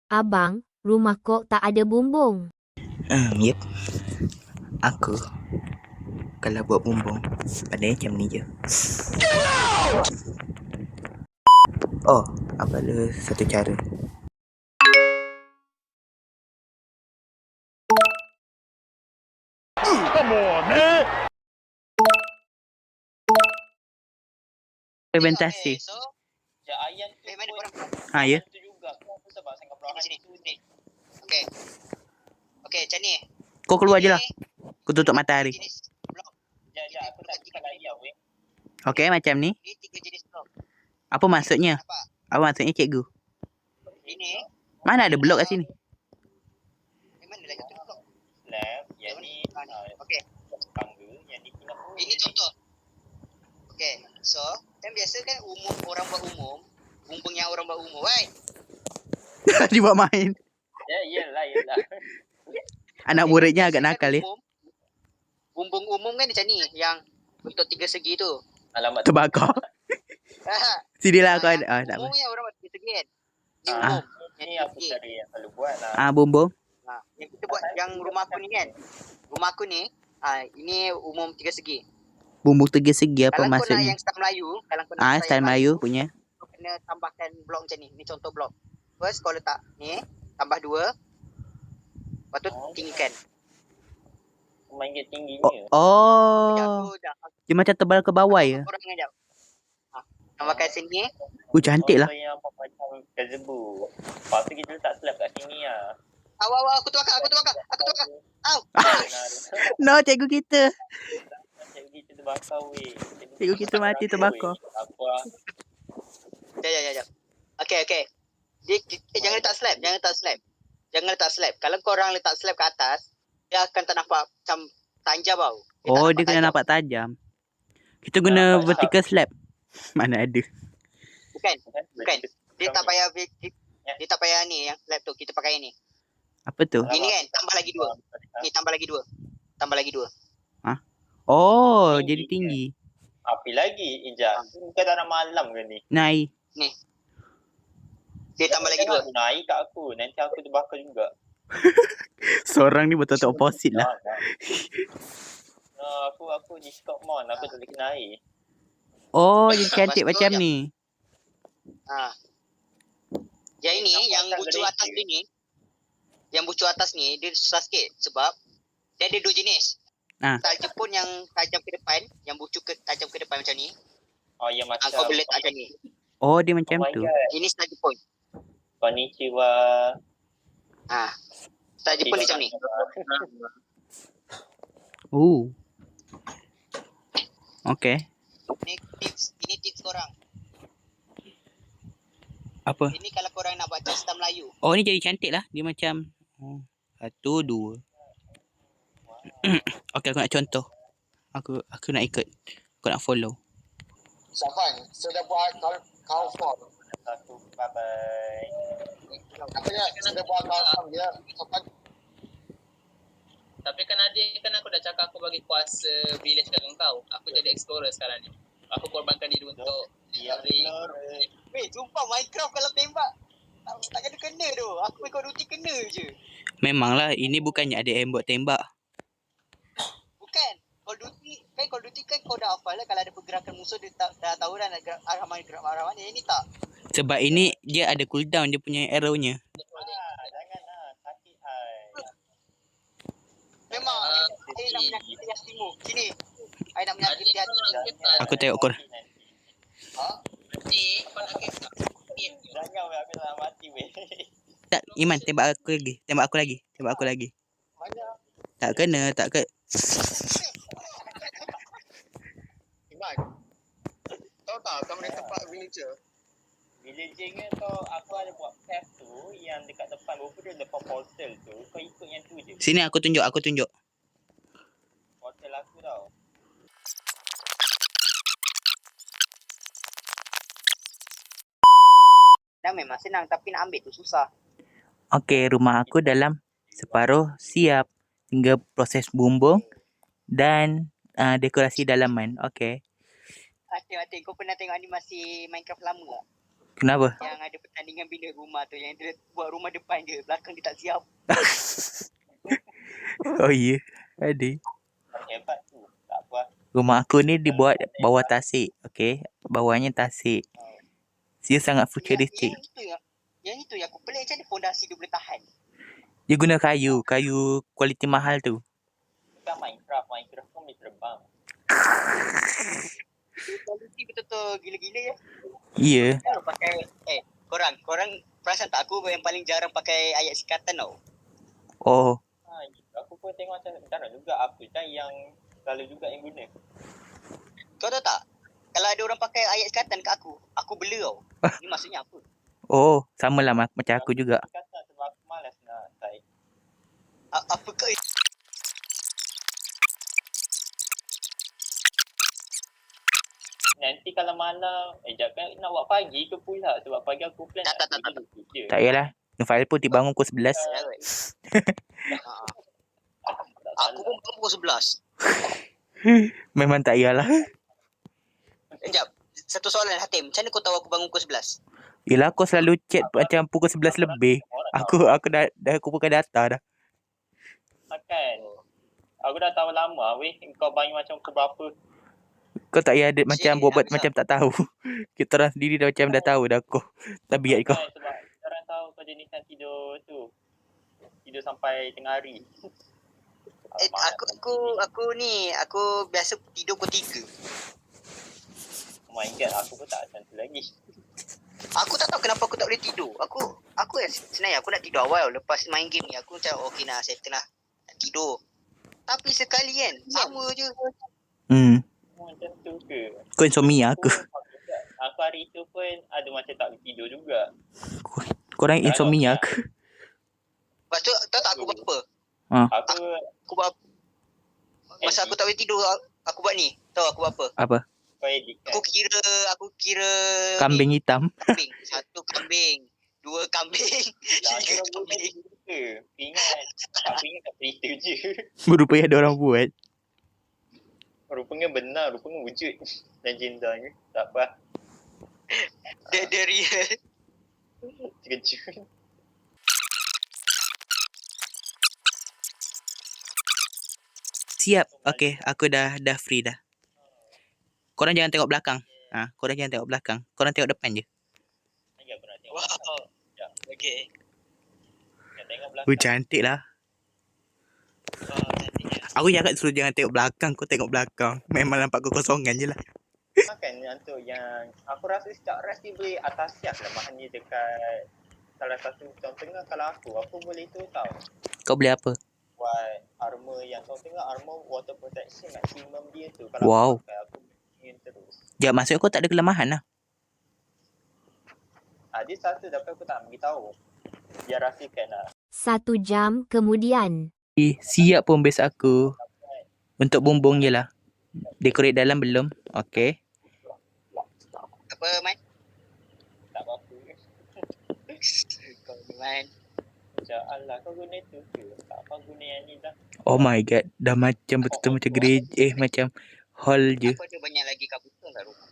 Abang, rumah kok tak ada bumbung. Yep. Aku kalau buat bumbung pada macam ni je. Oh, aku ada satu cara. Come on, man. Fermentasi. So, ayam tu mana korang? Ya. tu juga. Kenapa sebab sangat berahan Sini. tu ni? Okey. Okey, macam ni. Kau keluar je Ini lah. Kau tutup matahari. Jenis blok. Sekejap, aku tak cakap lagi lah, weh. Okey, macam ni. Ini 3 jenis blok. Apa maksudnya? Nampak? Apa maksudnya cikgu? Ini Mana ada blok kat sini? mana lagi tu blok? Slab, yang ni Okey. tangga, yang ni pula Ini contoh. Okey. So, kan biasa kan orang buat umum, bumbung yang orang buat umum, kan? Dia buat main. Ya, yelah. Anak muridnya agak nakal ya. Bumbung umum kan macam ni, yang bentuk 3 segi tu. Alamat Terbakar. Sinilah kau ada. Tak apa. Umum yang orang buat 3 segi kan? Ni Ah. umum. Ni aku cari yang selalu buat lah. Bumbung. Yang kita buat yang rumah aku ni kan. Rumah aku ni, ini umum 3 segi. Bumbung 3 segi apa Kalau kau nak maksudnya? yang style Melayu, kalau kau nak Style Melayu punya. kau kena tambahkan blok macam ni. Ni contoh blok. First kau letak ni, tambah 2. Lepas tu tinggikan. Main tingginya. Oh. Dia macam tebal ke bawah ya. Kurang sekejap. Tambahkan sini. Cantik lah. Yang macam gazebo. Lepas tu kita letak slab kat sini lah. Awak aku terbakar. Au. No, cikgu kita. Cikgu kita terbakar, weh. Cikgu kita mati terbakar. Apa? Jap. Okey. Jangan letak slab. Kalau korang letak slab kat atas, dia akan tak nampak macam tajam tau. Dia kena nampak tajam. Kita guna vertical slab. Mana ada. Bukan. Dia tak payah ni yang slab tu. Kita pakai ni. Apa tu? Ini kan tambah lagi 2. Ni tambah lagi 2. Jadi tinggi. Api lagi? Bukan tak nak malam ke ni? Naik. Ni. Dia tambah lagi 2. Naik kat aku. Nanti aku terbakar juga. Seorang ni betul-betul opposite lah. Aku di Scotmont. Aku tak boleh kena air. Jadi cantik macam ni. Yang ini, yang bucu atas ni. Yang bucu atas ni, dia susah sikit. Sebab, dia ada 2 jenis. Style Jepun yang tajam ke depan. Yang bucu tajam ke depan macam ni. Yang macam. Kau boleh letak macam ni. Dia macam tu. Ini style Jepun. Konnichiwa. Style Jepun macam ni. Okay. Ini tips korang. Apa? Ini kalau korang nak buat casta Melayu. Ni jadi cantik lah. Dia macam 1, 2. Okay, aku nak contoh. Aku nak ikut. Aku nak follow. Safan, sudah buat kau form. Bye-bye. Katanya sudah buat kau form dia. Safan. Tapi kan adik, kan aku dah cakap aku bagi kuasa village kat kau. Aku jadi explorer sekarang ni. Aku korbankan diri untuk Weh, sumpah Minecraft kalau tembak tak kena tu. Aku ikut rutin kena je. Memanglah, ini bukannya ada yang buat tembak. Bukan. Call of Duty kan kau dah hafal lah. Kalau ada pergerakan musuh dia dah tahu dah nak gerak arah mana. Ini tak. Sebab ini dia ada cooldown dia punya arrow-nya. Janganlah. Sakit hai. Memang saya nak menyakiti hatimu. Sini. Saya nak menyakiti hatimu. Aku tengok korang. Ni, kau nak kisah. Jangan weh, aku nak mati weh. Tak, Iman, tembak aku lagi. Tak kena. Iman. Tahu tak kau mana tempat villager? Villagingnya aku ada buat path tu yang dekat depan berapa dia depan portal tu. Kau ikut yang tu je. Sini aku tunjuk. Portal aku tau. Dah memang senang tapi nak ambil tu susah. Okay, rumah aku dalam separuh siap. Tinggal proses bumbung dan dekorasi dalaman. Okay. Hati, kau pernah tengok animasi Minecraft lama tak? Kenapa? Yang ada pertandingan bina rumah tu. Yang dia buat rumah depan je. Belakang dia tak siap. Oh iya. Ada. Hebat tu. Tak apa. Rumah aku ni dibuat bawah tasik. Okay. Bawahnya tasik. Dia sangat futuristik. Yang itu yang aku pelik macam mana fondasi dia boleh tahan. Dia guna kayu. Kayu kualiti mahal tu. Bukan Minecraft pun boleh terbang. Kualiti betul-betul gila-gila ya. Ya. Kalau pakai korang perasan tak aku yang paling jarang pakai ayat sikatan tau. Oh. Aku pun tengok macam jarang juga aku kan yang selalu juga yang guna. Kau tahu tak? Kalau ada orang pakai ayat sikatan kat aku bela tau. Ni maksudnya apa? Oh, samalah macam aku juga. Kata sebab aku malas nak type. Apa kau? Nanti kalau malam, jangan nak buat pagi ke pula sebab pagi aku plan Tak. kerja. Tak payahlah. Nufail pun dibangun pukul 11. Aku pun bangun pukul 11. Memang tak payahlah. Sekejap. Satu soalan Hatim. Macam mana kau tahu aku bangun pukul 11? Yelah aku selalu chat macam pukul 11 lebih. Aku dah kumpulkan data dah. Makan. Aku dah tahu lama weh kau bangun macam pukul berapa. Kau tak payah ada macam buat habis macam tak tahu. Kita orang sendiri dah macam dah tahu dah kau. Tabiat kau. Sebab orang tahu kau jenisan tidur tu. Tidur sampai tengah hari. Aku biasa tidur pukul 3. Oh my god, aku pun tak macam tu lagi. Aku tak tahu kenapa aku tak boleh tidur. Aku sebenarnya aku nak tidur awal lepas main game ni. Aku macam okey nak settle lah. Nak tidur. Tapi sekali kan sama je. Macam tu ke? Kau insomnia ke? Aku hari tu pun ada macam tak boleh tidur juga. Korang insomnia ke? Lepas tu tahu tak aku buat apa? Aku buat apa? Masa aku tak boleh tidur aku buat ni. Tahu aku buat apa? Apa? Aku kira Kambing hitam. Kambing. 1 kambing. 2 kambing. 3 kambing. Ingat. Aku ingat tak cerita je. Berupaya ada orang buat. Rupanya benar. Rupanya wujud. Legenda ni. Tak apa. Dia real. Terkejut. Siap. Okay. Aku dah free dah. Korang jangan tengok belakang. Korang jangan tengok belakang. Korang tengok depan je. Wow. Okay. Tengok belakang. Cantik lah. Aku cakap suruh jangan tengok belakang. Kau tengok belakang. Memang nampak kekosongan je lah. Makan yang tu yang aku rasa sejak rest dia boleh atas siap lemah ni dekat salah satu tengah kalau aku boleh tu tau. Kau boleh apa? Buat armor yang tengah armor water protection maksimum dia tu. Kalau Wow. aku pakai aku ingin terus. Ya, maksud kau tak ada kelemahan lah. Dia satu tapi aku tak beritahu. Dia rahsiakan lah. 1 jam kemudian. Siap pun base aku. Untuk bumbung je lah. Dekorate dalam belum? Okay. Apa Man? Tak apa-apa. Kau ni Man. Macam alah kau guna tu ke? Tak apa guna yang ni dah. Oh my god. Dah macam betul-betul macam gereja. Macam hall je. Aku ada banyak lagi kabutan kat rumah.